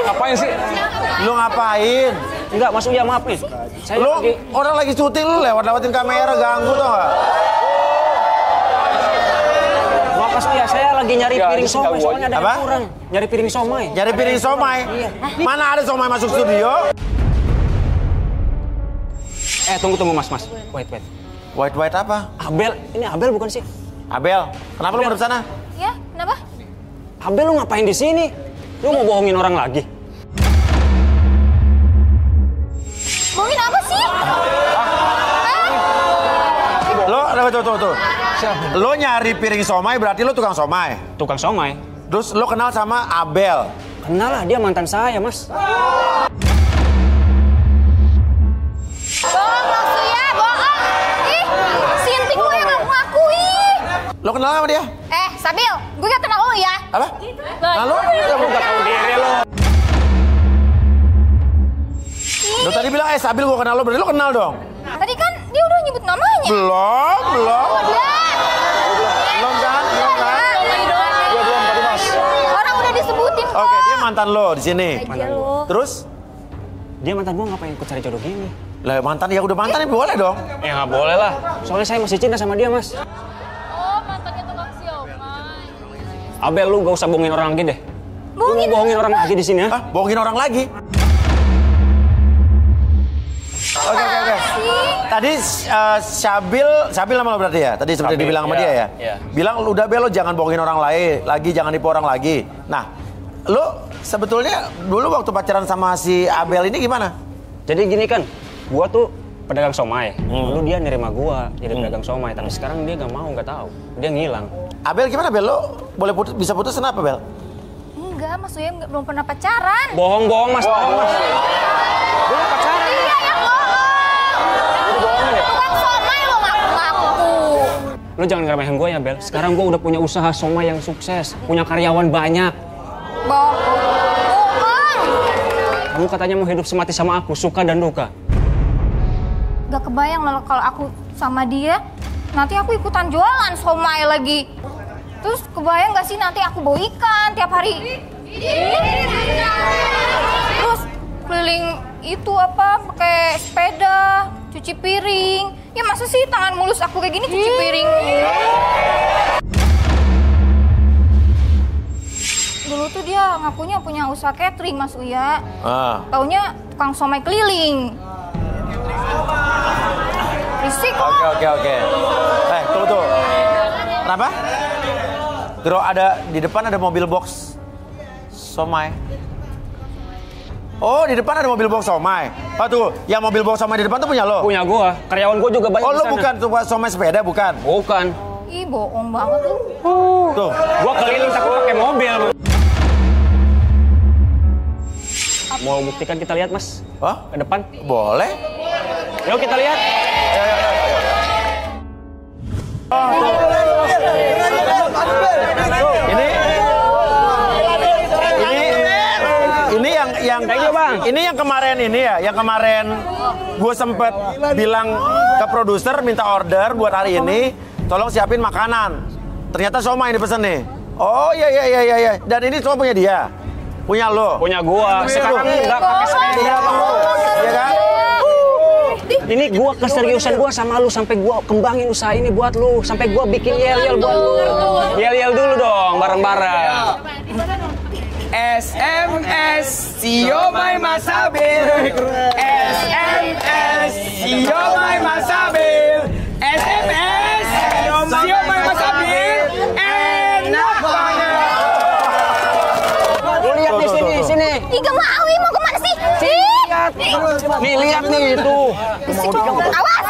Ngapain sih? Lu ngapain? Enggak, Mas Uya maaf nih. Orang lagi syuting lu lewat-lewatin kamera ganggu tau gak? Maaf Mas Uya, saya lagi nyari piring somai, soalnya ada yang kurang. Nyari piring somai. Nyari piring somai? Iya. Mana ada somai masuk studio? Tunggu Mas. Wait. Wait apa? Abel, ini Abel bukan sih? Abel, kenapa lu ngadep sana? Ya, kenapa? Abel, lu ngapain di sini? Lu mau bohongin orang lagi? Bohongin apa sih? Tuh. Lo nyari piring somai berarti lo tukang somai? Tukang somai. Terus lo kenal sama Abel? Kenal lah, dia mantan saya, Mas. Bohong, maksudnya bohong. Ih, sinting gue yang ngaku-ngakui. Lo kenal sama dia? Sabil, gue gak kenal lo ya. Apa? Kenal lo? Lu gak tahu diri lo. Lo tadi bilang Sabil gue kenal lo, berarti lo kenal dong? Tadi kan dia udah nyebut namanya. Belum. Belum kan? Belum tadi, Mas. Orang udah disebutin kok. Oke, dia mantan lo di sini. Terus? Dia mantan gua ngapain ikut cari jodoh gini? Lah mantan ya udah mantan ya boleh dong. Ya nggak boleh lah. Soalnya saya masih cinta sama dia, Mas. Oh, mantannya tukang siomay. Abel, lu gak usah bohongin orang lagi deh. Lu mau bohongin orang lagi di sini ya? Hah? Bohongin orang lagi? Oke. Tadi Sabil nama lo berarti ya? Tadi seperti dibilang sama dia ya? Iya. Bilang udah Bel, lo jangan bohongin orang lain lagi, jangan nipu orang lagi. Nah, lo sebetulnya dulu waktu pacaran sama si Abel ini gimana? Jadi gini kan, gua tuh pedagang somai. Dulu dia nerima gua jadi pedagang somai, tapi sekarang dia nggak tahu. Dia ngilang. Abel gimana Bel? Lo boleh bisa putus kenapa Bel? Enggak, Mas Uyam belum pernah pacaran. Bohong, Mas. Dia pacaran. Iya yang bohong. Tukang somai lo ngaku-ngaku. Lu jangan ngeremehin gua ya, Bel. Sekarang gua udah punya usaha somai yang sukses, punya karyawan banyak. Bohong. Kamu katanya mau hidup semati sama aku, suka dan duka. Gak kebayang loh kalau aku sama dia, nanti aku ikutan jualan somai lagi. Terus kebayang gak sih nanti aku bawa ikan tiap hari? Terus keliling itu pakai sepeda, cuci piring. Ya masa sih tangan mulus aku kayak gini cuci piring? Dulu tuh dia ngakunya punya usaha catering, Mas Uya. Taunya tukang somai keliling. Risik kok. Oke. Tunggu. Kenapa? Terus di depan ada mobil box somai. Oh, di depan ada mobil box somai. Oh tuh, yang mobil box somai di depan tuh punya lo? Punya gua, karyawan gua juga banyak. Oh, lo bukan somai sepeda, bukan? Bukan. Ih, bohong banget lu. Tuh, gua keliling tapi pakai mobil. Mau buktikan kita lihat, Mas? Hah? Ke depan? Boleh. Yuk kita lihat. Ini yang kemarin gue sempet bilang ke produser minta order buat hari ini, tolong siapin makanan. Ternyata somai ini pesen nih. Oh iya. Dan ini semua punya dia. Punya lo? Punya gua. Sekarang nggak pakai sepeda. Iya kan? Ini gua keseriusan gua sama lu sampai gua kembangin usaha ini buat lu, sampai gua bikin yel-yel buat lu. Yel-yel dulu dong, bareng-bareng. SMS siomay masabil. SMS siomay masabil. SMS siomay masabil. Enak banget. Lihat di sini. Tiga Mawi mau kemana sih? Lihat. Nih lihat nih itu. Awas.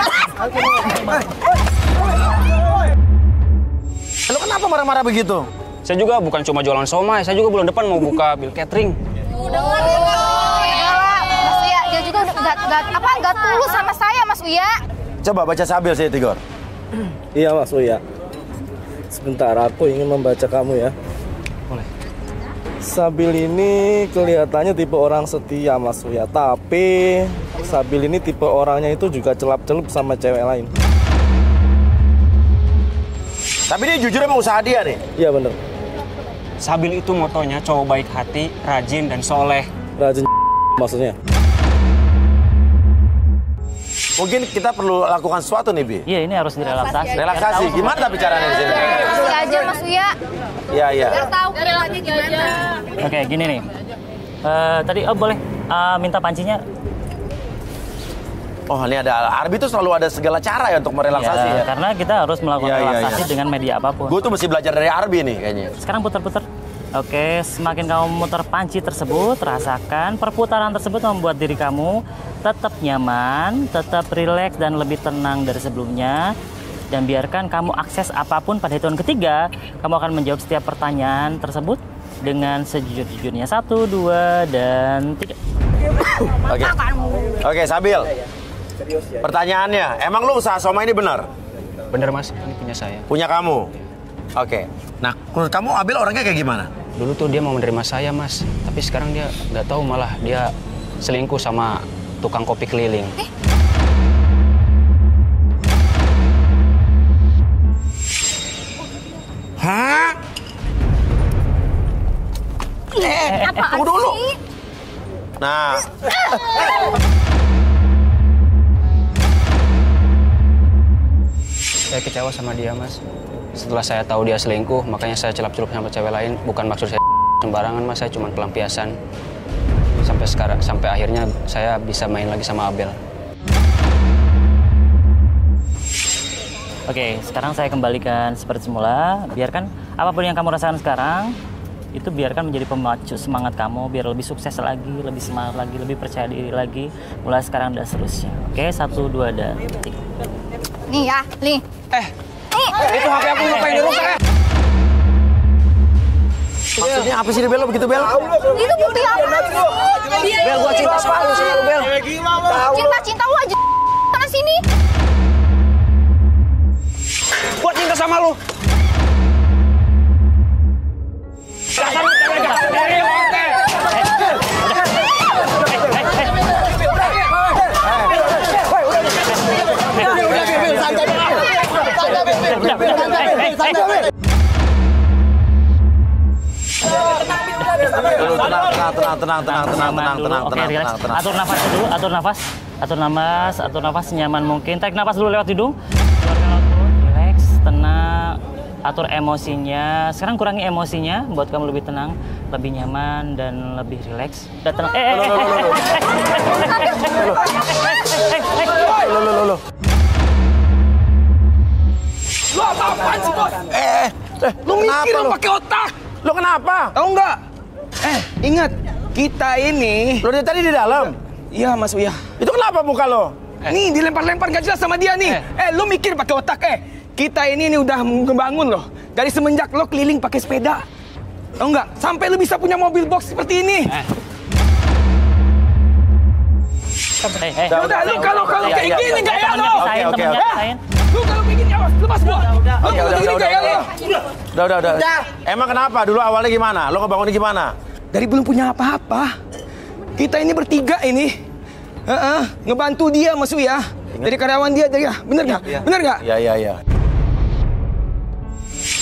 Lo kenapa marah-marah begitu? Saya juga bukan cuma jualan somai, saya juga bulan depan mau buka bil catering. Mas Uya, dia juga nggak tulus sama saya, Mas Uya. Coba baca Sabil sih, Tigor. Iya, Mas Uya. Sebentar, aku ingin membaca kamu ya. Boleh. Sabil ini kelihatannya tipe orang setia, Mas Uya. Tapi Sabil ini tipe orangnya itu juga celap-celup sama cewek lain. Tapi dia jujur emang usaha dia nih? Iya, bener. Sabil itu motonya cowok baik hati, rajin, dan soleh. Rajin maksudnya. Mungkin kita perlu lakukan sesuatu nih, Bi. Iya, ini harus direlaksasi. Relaksasi, gimana tapi caranya di sini? Kasih aja Mas Uya. Iya, iya. Biar tahu caranya gimana. Oke, gini nih. Tadi boleh minta pancinya. Oh, ini ada Arbi tuh selalu ada segala cara ya untuk merelaksasi ya. Karena kita harus melakukan Iya, iya, relaksasi iya. dengan media apapun. Gue tuh mesti belajar dari Arbi nih kayaknya. Sekarang putar-putar. Oke, semakin kamu muter panci tersebut, rasakan perputaran tersebut membuat diri kamu tetap nyaman, tetap rileks dan lebih tenang dari sebelumnya. Dan biarkan kamu akses apapun pada hitungan ketiga, kamu akan menjawab setiap pertanyaan tersebut dengan sejujur-jujurnya. 1, 2, dan 3. Oke. Oke, Sabil. Pertanyaannya, emang lu usaha somai ini benar? Bener mas, ini punya saya. Punya kamu? Oke. Nah, menurut kamu Abil orangnya kayak gimana? Dulu tuh dia mau menerima saya mas, tapi sekarang dia nggak tahu, malah dia selingkuh sama tukang kopi keliling. Hah? Apaan tunggu dulu. sih? Nah, Saya kecewa sama dia mas. Setelah saya tahu dia selingkuh, makanya saya celup-celup sama cewek lain. Bukan maksud saya sembarangan mas, saya cuma pelampiasan. Sampai akhirnya saya bisa main lagi sama Abel. Oke, sekarang saya kembalikan seperti semula. Biarkan apapun yang kamu rasakan sekarang, itu biarkan menjadi pemacu semangat kamu, biar lebih sukses lagi, lebih semangat lagi, lebih percaya diri lagi. Mulai sekarang dan seterusnya. Oke, 1, 2, dan 3. Nih ya, nih. Itu HP aku ngapain dirusak? maksudnya apa sih Bel? Begitu Bel? Itu bukti apa sih? Bel, gua cinta sama lu sih, Bel. Cinta lu aja. Sana sini. Gua cinta sama lu. Tenang. Oke, relax. Atur nafas dulu, atur nafas senyaman mungkin. Tarik nafas dulu lewat hidung. Keluarkan output, relax, tenang. Atur emosinya. Sekarang kurangi emosinya, buat kamu lebih tenang, lebih nyaman dan lebih relax. Udah tenang. Lu apaan sih, Bos? Lu mikir lu pakai otak. Lu kenapa? Tahu nggak? Ingat, kita ini... Lu dari tadi di dalam? Iya, Mas Uya. Itu kenapa muka lo? Nih, dilempar-lempar gak jelas sama dia nih. Lu mikir pakai otak, Kita ini udah ngebangun loh. Dari semenjak lo keliling pakai sepeda. Tahu nggak? Sampai lu bisa punya mobil box seperti ini. Udah, lu kalau kayak gini gaya lo. Oke. Lu kalau kayak gini, awas, lepas gua. Lu kalau kayak gini gaya lo. Udah. Emang kenapa? Dulu awalnya gimana? Lo ngebangunnya gimana? Dari belum punya apa-apa. Kita ini bertiga ini. Ngebantu dia, Mas Uya. Dari karyawan dia, bener nggak? Bener nggak? Iya.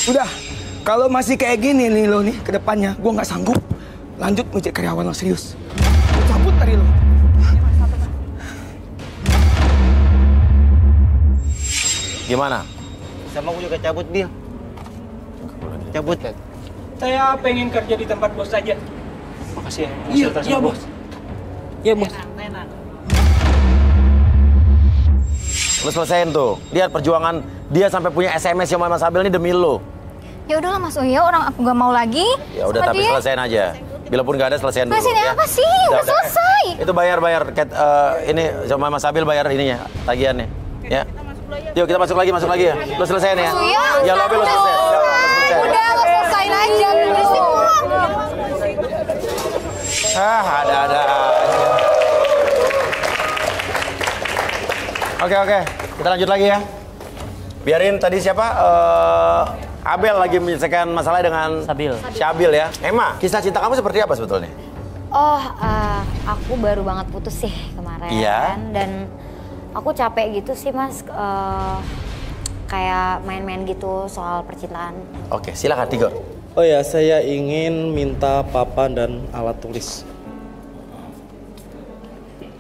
Udah, kalau masih kayak gini nih lo nih ke depannya, gua nggak sanggup lanjut menjadi karyawan lo serius. Gua cabut dari lo. Gimana? Sama aku juga cabut, Bil. Cabut. Saya pengen kerja di tempat bos saja. Makasih ya. Iya, bos. Iya, bos. Lo selesain tuh. Lihat perjuangan dia sampai punya SMS yang Mas Abil ini demi lo. Ya udahlah Mas Uya, orang aku gak mau lagi. Ya udah, tapi selesain aja. Bila pun gak ada, selesain dulu. Selesain ya. apa sih? Udah selesai. Itu bayar. Ini sama Mas Abil bayar ininya, tagihannya. Ya. Yuk kita masuk lagi ya. Lo selesain ya. Ya lo Abil lo selesai. Udah, lo selesain aja. Ada. Oke. Kita lanjut lagi ya. Biarin tadi siapa? Abel lagi menyelesaikan masalah dengan Syabil ya. Emma, kisah cinta kamu seperti apa sebetulnya? Aku baru banget putus sih kemarin. Iya. Dan aku capek gitu sih Mas, kayak main-main gitu soal percintaan. Oke, silakan Tigor. Oh ya, saya ingin minta papan dan alat tulis.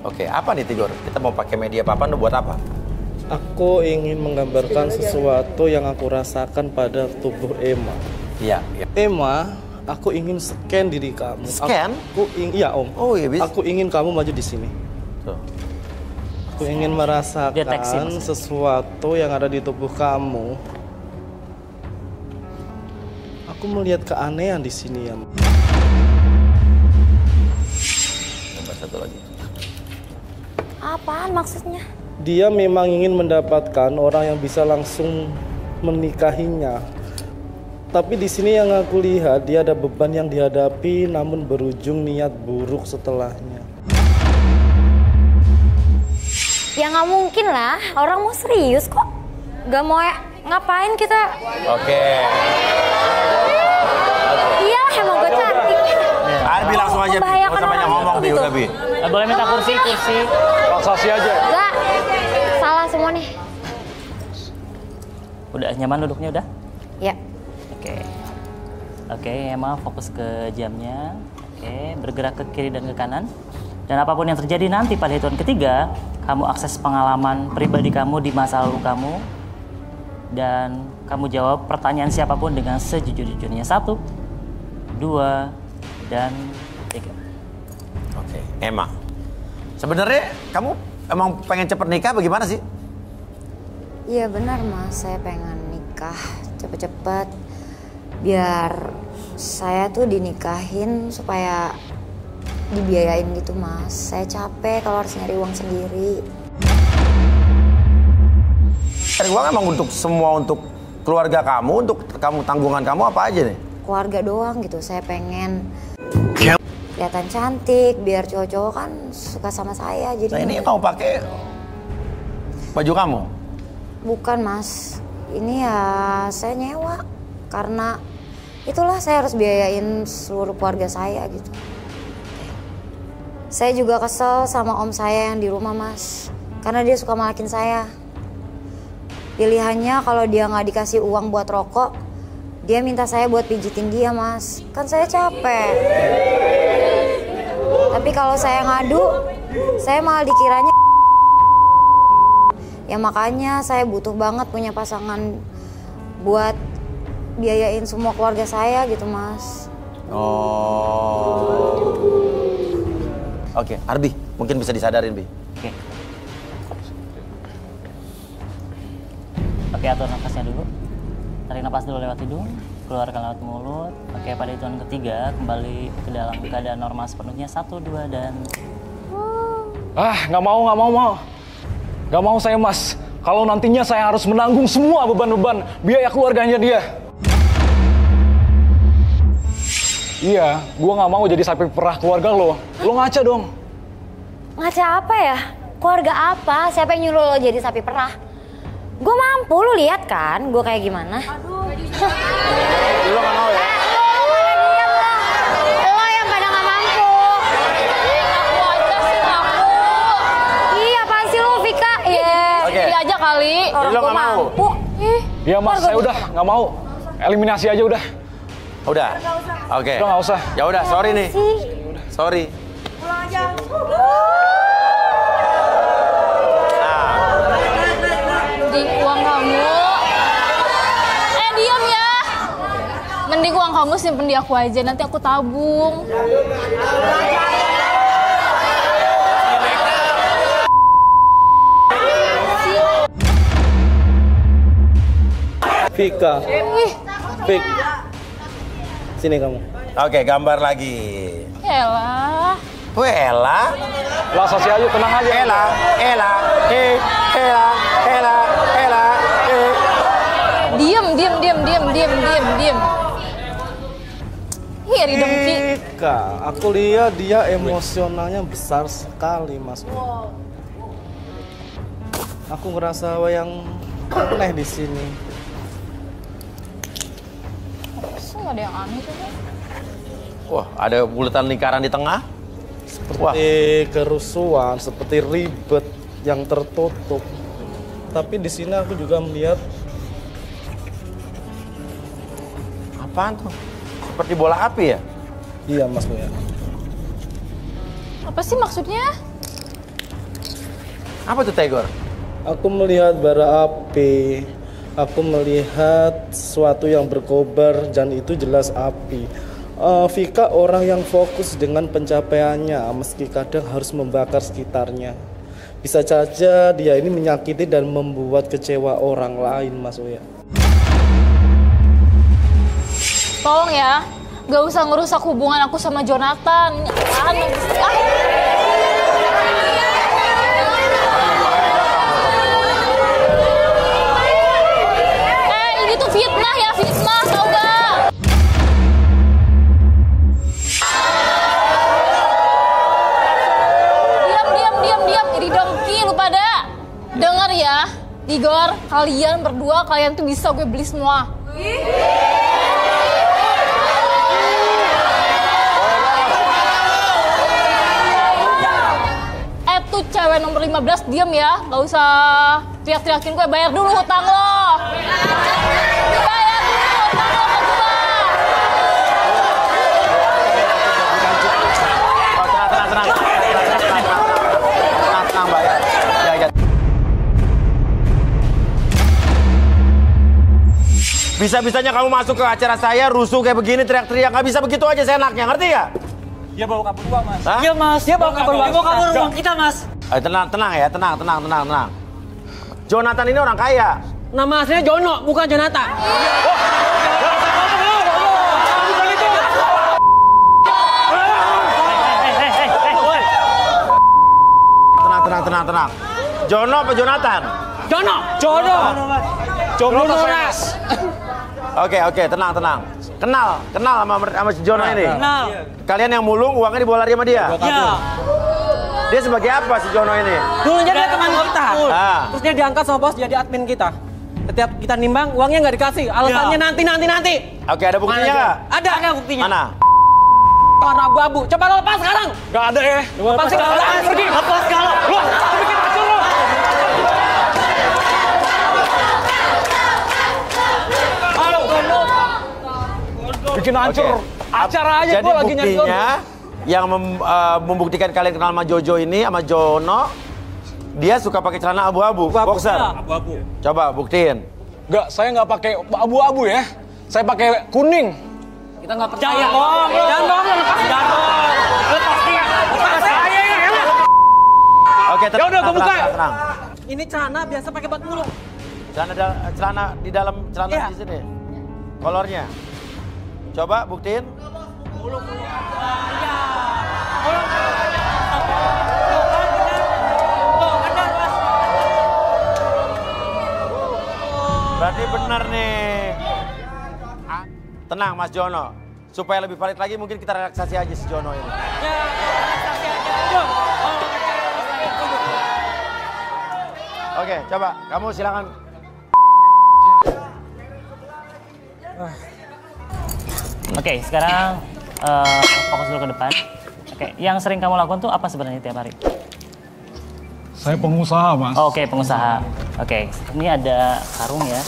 Oke, apa nih Tigor? Kita mau pakai media papan buat apa? Aku ingin menggambarkan sesuatu yang aku rasakan pada tubuh Emma. Iya. Emma, aku ingin scan diri kamu. Scan? Iya Om. Oh iya bisa. Aku ingin kamu maju di sini. Tuh. Aku ingin merasakan Deteksi, maksudnya. sesuatu yang ada di tubuh kamu. Aku melihat keanehan di sini ya. Gambar satu lagi. Apaan maksudnya? Dia memang ingin mendapatkan orang yang bisa langsung menikahinya. Tapi di sini yang aku lihat dia ada beban yang dihadapi namun berujung niat buruk setelahnya. Ya nggak mungkin lah, orang mau serius kok. Gak mau ngapain kita? Oke. Iya, emang gue cantik. Arbi langsung aja, Bi. Nggak usah banyak ngomong, Bi. Udah, Bi. Boleh minta kursi. Transaksi aja. Enggak, salah semua nih. Udah nyaman duduknya udah? Ya. Oke, Emma fokus ke jamnya. Oke, bergerak ke kiri dan ke kanan. Dan apapun yang terjadi nanti pada hitungan ketiga, kamu akses pengalaman pribadi kamu di masa lalu kamu. Dan kamu jawab pertanyaan siapapun dengan sejujur-jujurnya. 1, 2, dan 3. Oke, Emma. Sebenarnya kamu emang pengen cepet nikah bagaimana sih? Iya benar Mas, saya pengen nikah cepet-cepet. Biar saya tuh dinikahin supaya dibiayain gitu Mas. Saya capek kalau harus nyari uang sendiri. Cari uang emang untuk semua, untuk keluarga kamu, untuk kamu tanggungan kamu apa aja nih? Keluarga doang gitu, saya pengen kelihatan cantik biar cowok-cowok kan suka sama saya. Jadi Nah ini yang kamu pakai baju kamu? bukan Mas, ini ya saya nyewa karena itulah saya harus biayain seluruh keluarga saya gitu. Saya juga kesel sama om saya yang di rumah Mas, karena dia suka malakin saya. Pilihannya kalau dia nggak dikasih uang buat rokok, dia minta saya buat pijitin dia Mas. Kan saya capek. Tapi kalau saya ngadu, saya malah dikiranya. Ya makanya saya butuh banget punya pasangan buat biayain semua keluarga saya gitu Mas. Oh. Oke, Arbi, mungkin bisa disadarin, Bi. Oke, atur nafasnya dulu. Tarik nafas dulu lewat hidung, keluarkan lewat mulut. Oke, pada hitungan ketiga kembali ke dalam keadaan normal sepenuhnya. 1, 2, dan... Nggak mau. Nggak mau saya Mas. Kalau nantinya saya harus menanggung semua beban-beban biaya keluarganya dia. Iya, gua nggak mau jadi sapi perah keluarga lo. Lo ngaca dong. Ngaca apa ya? Keluarga apa? Siapa yang nyuruh lo jadi sapi perah? Gue mampu, lo lihat kan gue kayak gimana? Aduh. Lo nggak mau ya? Lo yang pada nggak mampu. Aku aja sih ngaku. Iya, apaan sih lo, Vika? Iya. Oke. Dia aja kali. Lo Gua nggak mau? mampu. Iya Mas, saya udah nggak mau. Eliminasi aja udah. Udah. Oke. Udah nggak usah. Ya udah, sorry nih. Sorry. Mending uang kamu. Diam ya. Mending uang kamu simpen di aku aja, nanti aku tabung. Vika. Vik. Sini kamu. Oke, gambar lagi. Yalah. Ella. Laksasi aja, tenang aja. Ella. Diam. Iri dengki. Vika, aku lihat dia emosionalnya besar sekali Mas. Aku ngerasa yang aneh di sini. Nggak ada yang aneh tuh. Wah, ada bulatan lingkaran di tengah. Seperti kerusuhan, seperti ribet yang tertutup. Tapi di sini aku juga melihat Apaan tuh? Seperti bola api ya? iya Mas Boya. Apa sih maksudnya? Apa tuh Tegor? Aku melihat bara api. Aku melihat sesuatu yang berkobar dan itu jelas api. Vika orang yang fokus dengan pencapaiannya meski kadang harus membakar sekitarnya. Bisa saja dia ini menyakiti dan membuat kecewa orang lain, Mas Uya. Tolong ya, gak usah ngerusak hubungan aku sama Jonathan. Ini tuh fitnah ya, fitnah, tau gak? Diam, ini dengki lu pada. Dengar ya, Igor, kalian berdua, kalian tuh bisa gue beli semua. Tuh cewek nomor 15 diam ya, gak usah teriak-teriakin gue, bayar dulu hutang lo. Bayar dulu hutang lo ke gue. Tenang, bayar. Ya. Bisa-bisanya kamu masuk ke acara saya, rusuh kayak begini, teriak-teriak, nggak bisa begitu aja seenaknya, ngerti nggak? Dia bawa kabur uang, Mas. Hah? Iya, Mas. Dia bawa kabur uang kita, Mas. Tenang ya, tenang. Jonathan ini orang kaya. Nama aslinya Jono, bukan Jonathan. Tenang. Jono apa Jonathan? Jono. Mas. Oke, tenang. Kenal sama si Jono ini? Kenal. Kalian yang mulung, uangnya dibawa lari sama dia? Iya. Dia sebagai apa si Jono ini? Dulunya dia teman kita. Ah. Terus dia diangkat sama bos jadi admin kita. Setiap kita nimbang, uangnya nggak dikasih. Alasannya nanti. Oke, ada buktinya nggak? Ada buktinya. Mana? Warna abu-abu. Coba lo lepas sekarang. Nggak ada ya. Lepas sekarang. Pergi. Lepas sekarang. Lo bikin hancur lo. Bikin hancur. Acara aja Jadi gue lagi nyari buktinya yang membuktikan kalian kenal sama Jojo ini, sama Jono, dia suka pakai celana abu-abu, boxer. Abu-abu. Coba buktiin. Enggak, saya nggak pakai abu-abu ya. Saya pakai kuning. Kita nggak percaya. Jangan bohong, lepas dia. Lepas saya. Oke, Ya udah, gua buka. Tenang. Ini celana biasa pakai buat mulung. Celana di dalam celana Iya. di sini. Kolornya. Coba buktiin. Berarti benar nih. Tenang Mas Jono. Supaya lebih valid lagi mungkin kita relaksasi aja si Jono ini. Oke, coba kamu silakan. Oke, sekarang fokus dulu ke depan. Oke, yang sering kamu lakukan tuh apa sebenarnya tiap hari? Saya pengusaha, Mas. Oh, oke, pengusaha. Oke, ini ada karung ya.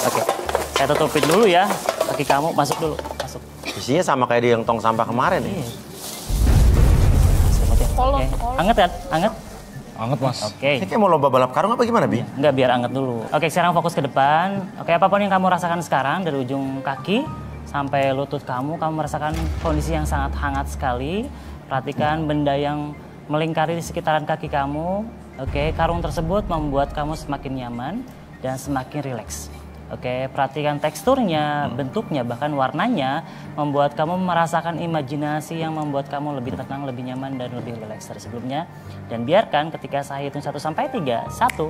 Oke, saya tutupin dulu ya. Kaki kamu masuk dulu, masuk. Isinya sama kayak di yang tong sampah kemarin nih. Iya. Oke, anget kan? Anget? Anget, Mas. Oke. Ini kayak mau lomba balap karung apa gimana, Bi? Enggak, biar anget dulu. Oke, sekarang fokus ke depan. Oke, apapun yang kamu rasakan sekarang dari ujung kaki sampai lutut kamu merasakan kondisi yang sangat hangat sekali. Perhatikan benda yang melingkari di sekitaran kaki kamu. Oke, karung tersebut membuat kamu semakin nyaman dan semakin rileks. Oke, perhatikan teksturnya, bentuknya, bahkan warnanya membuat kamu merasakan imajinasi yang membuat kamu lebih tenang, lebih nyaman, dan lebih rileks dari sebelumnya. Dan biarkan ketika saya hitung 1 sampai 3, 1,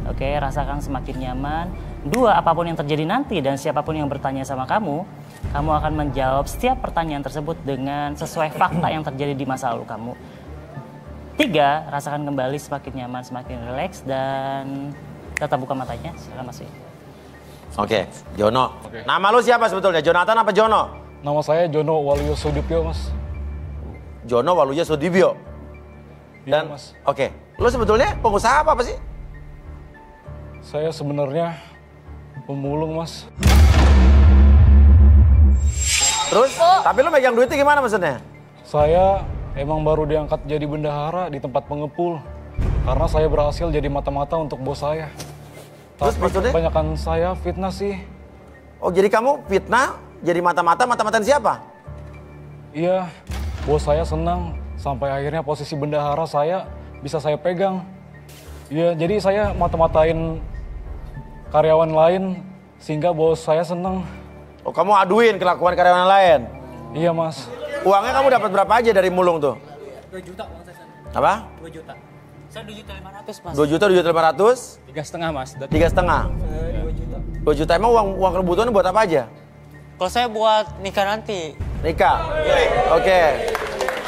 oke, rasakan semakin nyaman. 2, apapun yang terjadi nanti dan siapapun yang bertanya sama kamu akan menjawab setiap pertanyaan tersebut dengan sesuai fakta yang terjadi di masa lalu kamu. 3, rasakan kembali semakin nyaman, semakin rileks, dan tetap buka matanya. Silakan masuk. Oke, Jono. Nama lu siapa sebetulnya? Jonathan apa Jono? Nama saya Jono Waluyo Sudipyo, Mas. Jono Waluyo Sudibyo. Iya, Dan, Mas. oke. Lu sebetulnya pengusaha apa sih? Saya sebenarnya pemulung, Mas. Terus, tapi lu megang duitnya gimana maksudnya? Saya emang baru diangkat jadi bendahara di tempat pengepul. Karena saya berhasil jadi mata-mata untuk bos saya. Terus maksudnya? Kebanyakan saya fitnah sih. Oh jadi kamu fitnah, jadi mata-mataan siapa? Iya, bos saya senang sampai akhirnya posisi bendahara saya bisa saya pegang. Iya, jadi saya mata-matain karyawan lain sehingga bos saya senang. Oh kamu aduin kelakuan karyawan lain? Iya mas. Uangnya kamu dapat berapa aja dari mulung tuh? 2 juta uang saya. Apa? 2 juta. Saya 2.500.000 mas. 2 juta, 2.500? 3,5 mas. 3,5? 2 juta. 2 juta, emang uang kebutuhan buat apa aja? Kalau saya buat nikah nanti. Nikah? Oke.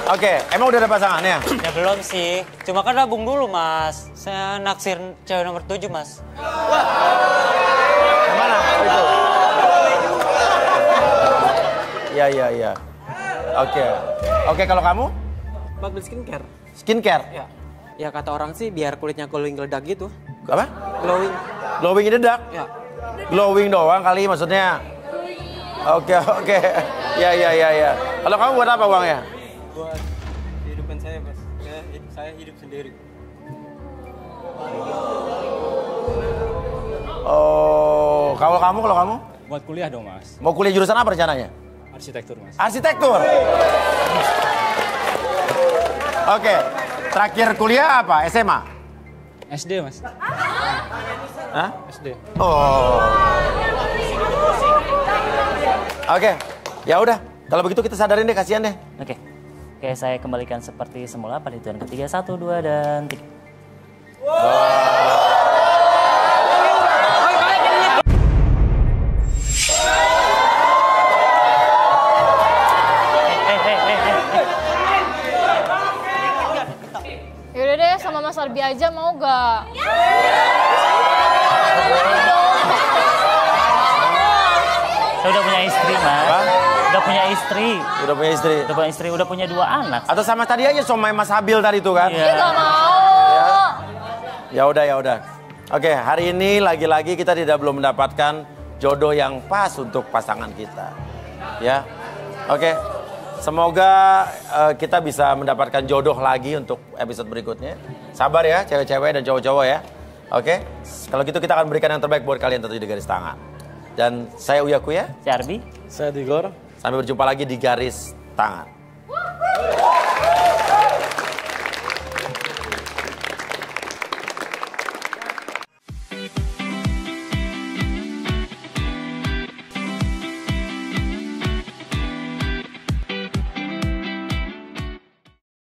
Oke, emang udah ada pasangannya? Ya belum sih. Cuma kan nabung dulu mas. Saya naksir cewek nomor 7 mas. Yang mana? Oh, itu. Iya. Oke, kalau kamu? Buat beli skincare. Skincare? Ya. Ya kata orang sih biar kulitnya glowing geledak gitu. Apa? Glowing. Glowing dedak? Ya. Glowing doang kali maksudnya. Oke. Ya. Kalau kamu buat apa uangnya? Buat kehidupan saya, Mas. Saya hidup sendiri. Oh, kalau kamu? Buat kuliah dong, Mas. Mau kuliah jurusan apa rencananya? Arsitektur, Mas. Arsitektur. Oke. Terakhir kuliah apa? SMA? SD, Mas. Hah? SD. Oh. Oke. Ya udah. Kalau begitu kita sadarin deh, kasihan deh. Oke, saya kembalikan seperti semula pada hitungan ketiga. 1, 2, dan 3. Yaudah deh, sama Mas Arbi aja mau gak? Saya udah punya istri, Mas. Udah punya istri. Udah punya 2 anak. Atau sama tadi aja somai Mas Habil tadi tuh kan? Iya. Gak mau. Ya udah. Oke, hari ini lagi-lagi kita belum mendapatkan jodoh yang pas untuk pasangan kita. Ya. Oke. Semoga kita bisa mendapatkan jodoh lagi untuk episode berikutnya. Sabar ya, cewek-cewek dan cowok-cowok ya. Oke. Kalau gitu kita akan berikan yang terbaik buat kalian tentunya di garis tangan. Dan saya Uya Kuya. Saya Arbi. Saya Digor. Sampai berjumpa lagi di garis tangan.